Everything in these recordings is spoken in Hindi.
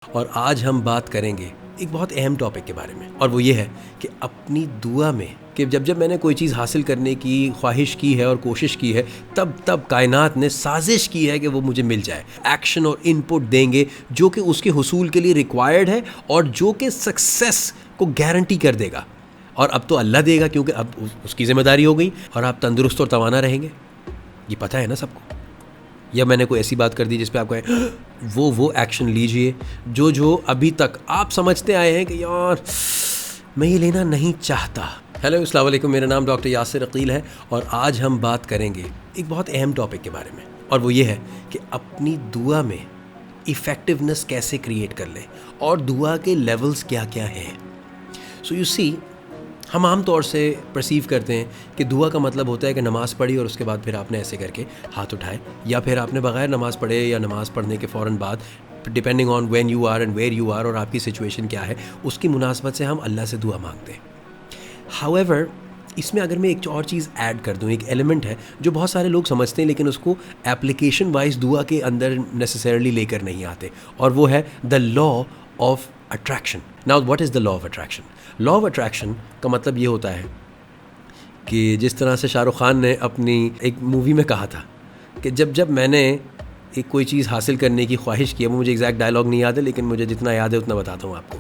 और आज हम बात करेंगे एक बहुत अहम टॉपिक के बारे में, और वो ये है कि अपनी दुआ में कि जब मैंने कोई चीज़ हासिल करने की ख्वाहिश की है और कोशिश की है, तब कायनात ने साजिश की है कि वो मुझे मिल जाए। एक्शन और इनपुट देंगे जो कि उसके हुसूल के लिए रिक्वायर्ड है और जो कि सक्सेस को गारंटी कर देगा। और अब तो अल्लाह देगा, क्योंकि अब उसकी ज़िम्मेदारी हो गई और आप तंदुरुस्त और तवाना रहेंगे। ये पता है ना सबको। या मैंने कोई ऐसी बात कर दी जिस पे आप कहें वो एक्शन लीजिए जो अभी तक आप समझते आए हैं कि यार मैं ये लेना नहीं चाहता। हेलो, अस्सलाम वालेकुम, मेरा नाम डॉक्टर यासिर अकील है और आज हम बात करेंगे एक बहुत अहम टॉपिक के बारे में, और वो ये है कि अपनी दुआ में इफ़ेक्टिवनेस कैसे क्रिएट कर लें और दुआ के लेवल्स क्या क्या हैं। सो यू सी, हम आम तौर से परसीव करते हैं कि दुआ का मतलब होता है कि नमाज़ पढ़ी और उसके बाद फिर आपने ऐसे करके हाथ उठाए, या फिर आपने बग़ैर नमाज़ पढ़े या नमाज़ पढ़ने के फ़ौरन बाद, depending on when you are and where you are और आपकी सिचुएशन क्या है, उसकी मुनासबत से हम अल्लाह से दुआ मांगते हैं। हाउएवर, इसमें अगर मैं एक और चीज़ ऐड कर दूँ, एक एलिमेंट है जो बहुत सारे लोग समझते हैं लेकिन उसको एप्लीकेशन वाइज दुआ के अंदर नेसेसरली लेकर नहीं आते, और वो है the law of attraction. Now what is the law of attraction? Law of attraction का मतलब ये होता है कि जिस तरह से शाहरुख खान ने अपनी एक मूवी में कहा था कि जब मैंने एक कोई चीज़ हासिल करने की ख्वाहिश की है, वो मुझे एग्जैक्ट डायलॉग नहीं याद है लेकिन मुझे जितना याद है उतना बताता हूँ आपको,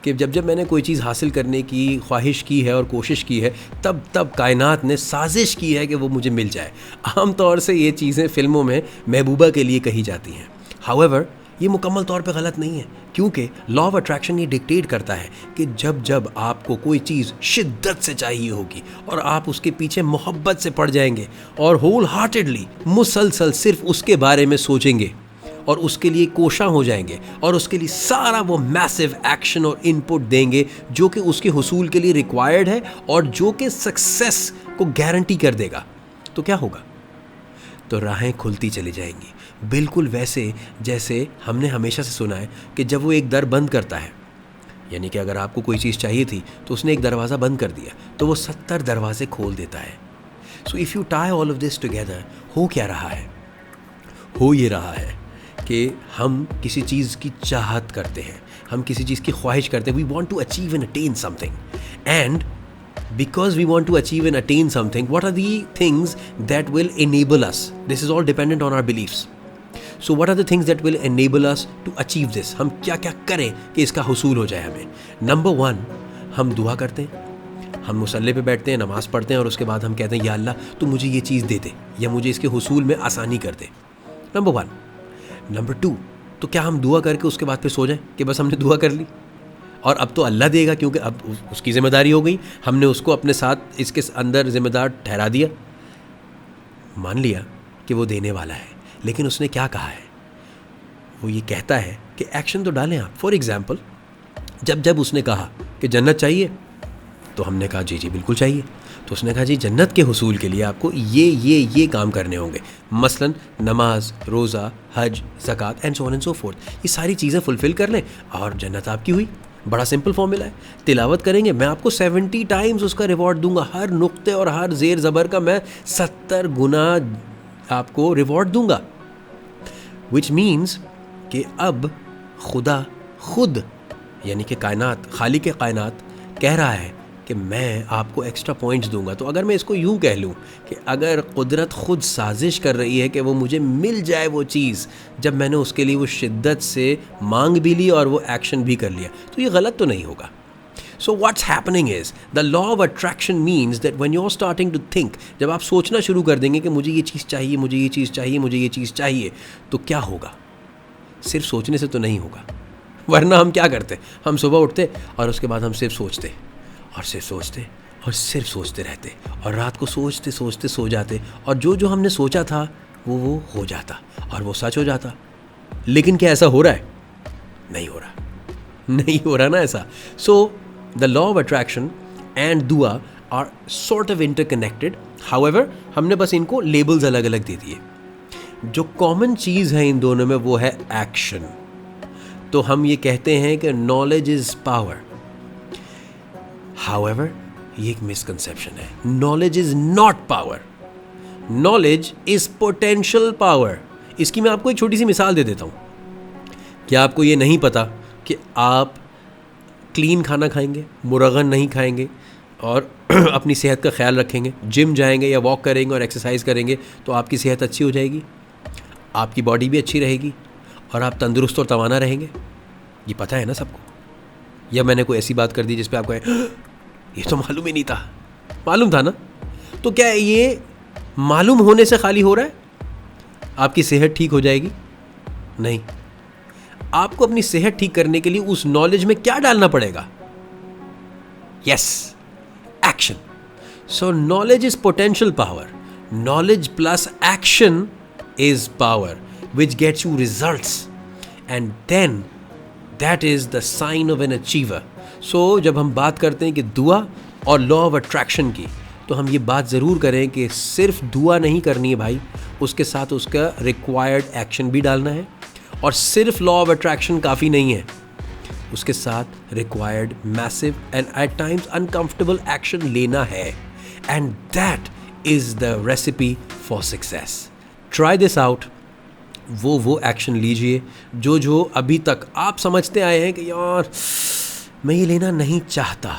कि जब मैंने कोई चीज़ हासिल करने की ख्वाहिश की है और कोशिश की है, तब कायनात ने साजिश की है कि वो मुझे मिल जाए। आम तौर से ये चीज़ें फ़िल्मों में महबूबा के लिए कही जाती हैं। हाउएवर, ये मुकम्मल तौर पे गलत नहीं है, क्योंकि लॉ ऑफ अट्रैक्शन ये डिक्टेट करता है कि जब आपको कोई चीज़ शिद्दत से चाहिए होगी और आप उसके पीछे मोहब्बत से पड़ जाएंगे और होल हार्टेडली मुसलसल सिर्फ उसके बारे में सोचेंगे और उसके लिए कोशा हो जाएंगे और उसके लिए सारा वो मैसिव एक्शन और इनपुट देंगे जो कि उसके हुसूल के लिए रिक्वायर्ड है और जो कि सक्सेस को गारंटी कर देगा, तो क्या होगा? तो राहें खुलती चली जाएंगी, बिल्कुल वैसे जैसे हमने हमेशा से सुना है कि जब वो एक दर बंद करता है, यानी कि अगर आपको कोई चीज़ चाहिए थी तो उसने एक दरवाज़ा बंद कर दिया तो वो 70 दरवाजे खोल देता है। So if you tie all of this together, हो क्या रहा है? हो ये रहा है कि हम किसी चीज़ की चाहत करते हैं, हम किसी चीज़ की ख्वाहिश करते हैं। We want to achieve and attain something, and because we want to achieve and attain something, what are the things that will enable us? This is all dependent on our beliefs. So what are the things that will enable us to achieve this? हम क्या क्या करें कि इसका हुसूल हो जाए हमें? नंबर 1, हम दुआ करते हैं, हम मुसल्ले पे बैठते हैं, नमाज़ पढ़ते हैं और उसके बाद हम कहते हैं या अल्लाह तू मुझे ये चीज़ दे दे या मुझे इसके हुसूल में आसानी कर दे। नंबर 1। नंबर 2, तो क्या हम दुआ करके उसके बाद फिर सो जाएं कि बस हमने दुआ कर ली और अब तो अल्लाह देगा, क्योंकि अब उसकी ज़िम्मेदारी हो गई, हमने उसको अपने साथ इसके अंदर ज़िम्मेदार ठहरा दिया। मान लिया कि वो देने वाला है, लेकिन उसने क्या कहा है? वो ये कहता है कि एक्शन तो डालें आप। फॉर एग्ज़ाम्पल, जब उसने कहा कि जन्नत चाहिए तो हमने कहा जी बिल्कुल चाहिए। तो उसने कहा जी जन्नत के हुसूल के लिए आपको ये काम करने होंगे, मसलन नमाज, रोज़ा, हज, ज़कात and so on and so forth. ये सारी चीज़ें फुलफ़िल कर लें और जन्नत आपकी हुई। बड़ा सिंपल फॉर्मूला है। तिलावत करेंगे, मैं आपको 70 टाइम्स उसका रिवॉर्ड दूंगा, हर नुक्ते और हर ज़ेर ज़बर का मैं 70 गुना आपको रिवॉर्ड दूंगा। विच मीन्स कि अब खुदा खुद, यानी कि कायनात, खालिक कायनात कह रहा है कि मैं आपको एक्स्ट्रा पॉइंट्स दूंगा। तो अगर मैं इसको यूँ कह लूँ कि अगर कुदरत खुद साजिश कर रही है कि वो मुझे मिल जाए वो चीज़, जब मैंने उसके लिए वो शिद्दत से मांग भी ली और वो एक्शन भी कर लिया, तो ये गलत तो नहीं होगा। So what's happening is the law of attraction means that when you are starting to think, जब आप सोचना शुरू कर देंगे कि मुझे ये चीज़ चाहिए, मुझे ये चीज़ चाहिए, मुझे ये चीज़ चाहिए, तो क्या होगा? सिर्फ सोचने से तो नहीं होगा, वरना हम क्या करते? हम सुबह उठते और उसके बाद हम सिर्फ सोचते और सिर्फ सोचते और सिर्फ सोचते रहते और रात को सोचते सोचते सो जाते, और जो हमने सोचा था वो हो जाता और वो सच हो जाता। लेकिन क्या ऐसा हो रहा है? नहीं हो रहा ना ऐसा। So the law of attraction and दुआ are sort of interconnected. However, हमने बस इनको लेबल्स अलग अलग दे दिए। जो कॉमन चीज़ है इन दोनों में वो है एक्शन। तो हम ये कहते हैं कि नॉलेज इज़ पावर। However, ये एक मिसकंसेप्शन है। Knowledge is not power, knowledge is potential power. इसकी मैं आपको एक छोटी सी मिसाल दे देता हूँ। क्या आपको ये नहीं पता कि आप क्लीन खाना खाएंगे, मुरगन नहीं खाएंगे और अपनी सेहत का ख्याल रखेंगे, जिम जाएंगे या वॉक करेंगे और एक्सरसाइज करेंगे, तो आपकी सेहत अच्छी हो जाएगी, आपकी बॉडी भी अच्छी रहेगी और आप तंदुरुस्त और तवाना रहेंगे। ये पता है ना सबको? या मैंने कोई ऐसी बात कर दी जिस पे आप कहें ये तो मालूम ही नहीं था? मालूम था ना? तो क्या ये मालूम होने से खाली हो रहा है? आपकी सेहत ठीक हो जाएगी? नहीं। आपको अपनी सेहत ठीक करने के लिए उस नॉलेज में क्या डालना पड़ेगा? Yes, action. So knowledge is potential power. Knowledge plus action is power which gets you results, and then that is the sign of an achiever. So जब हम बात करते हैं कि दुआ और लॉ ऑफ अट्रैक्शन की, तो हम ये बात ज़रूर करें कि सिर्फ दुआ नहीं करनी है भाई, उसके साथ उसका रिक्वायर्ड एक्शन भी डालना है। और सिर्फ लॉ ऑफ अट्रैक्शन काफ़ी नहीं है, उसके साथ required massive and at times uncomfortable action लेना है, and that is the recipe for success. Try this out. वो एक्शन लीजिए जो अभी तक आप समझते आए हैं कि यार मैं ये लेना नहीं चाहता.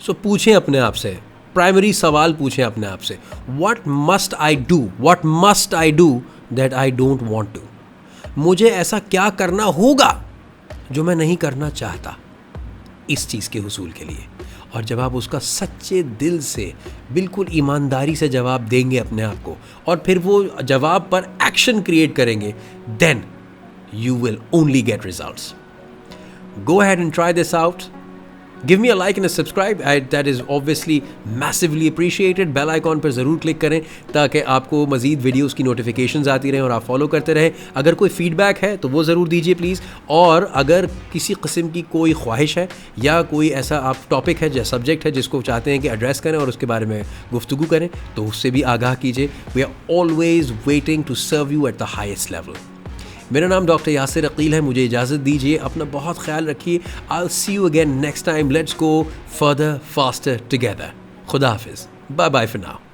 सो पूछें अपने आप से, प्राइमरी सवाल पूछें अपने आप से, what must I do that I don't want to. मुझे ऐसा क्या करना होगा जो मैं नहीं करना चाहता इस चीज़ के हुसूल के लिए. और जब आप उसका सच्चे दिल से बिल्कुल ईमानदारी से जवाब देंगे अपने आप को, और फिर वो जवाब पर एक्शन क्रिएट करेंगे, then you will only get results. Go ahead and try this out. Give me a like and a subscribe, that is obviously massively appreciated. Bell icon पर ज़रूर क्लिक करें ताकि आपको मज़ीद वीडियोज़ की नोटिफिकेशंस आती रहें और आप फॉलो करते रहें. अगर कोई फीडबैक है तो वो ज़रूर दीजिए प्लीज़. और अगर किसी किस्म की कोई ख्वाहिश है या कोई ऐसा आप टॉपिक है, जैसा सब्जेक्ट है जिसको चाहते हैं कि एड्रेस करें और उसके बारे में गुफ्तगू करें, तो उससे भी आगाह कीजिए. We are always waiting to serve you at the highest level. मेरा नाम डॉक्टर यासिर अकील है. मुझे इजाज़त दीजिए. अपना बहुत ख्याल रखिए. I will see you again next time. Let's go further faster together. खुदा हाफिज़. Bye bye for now.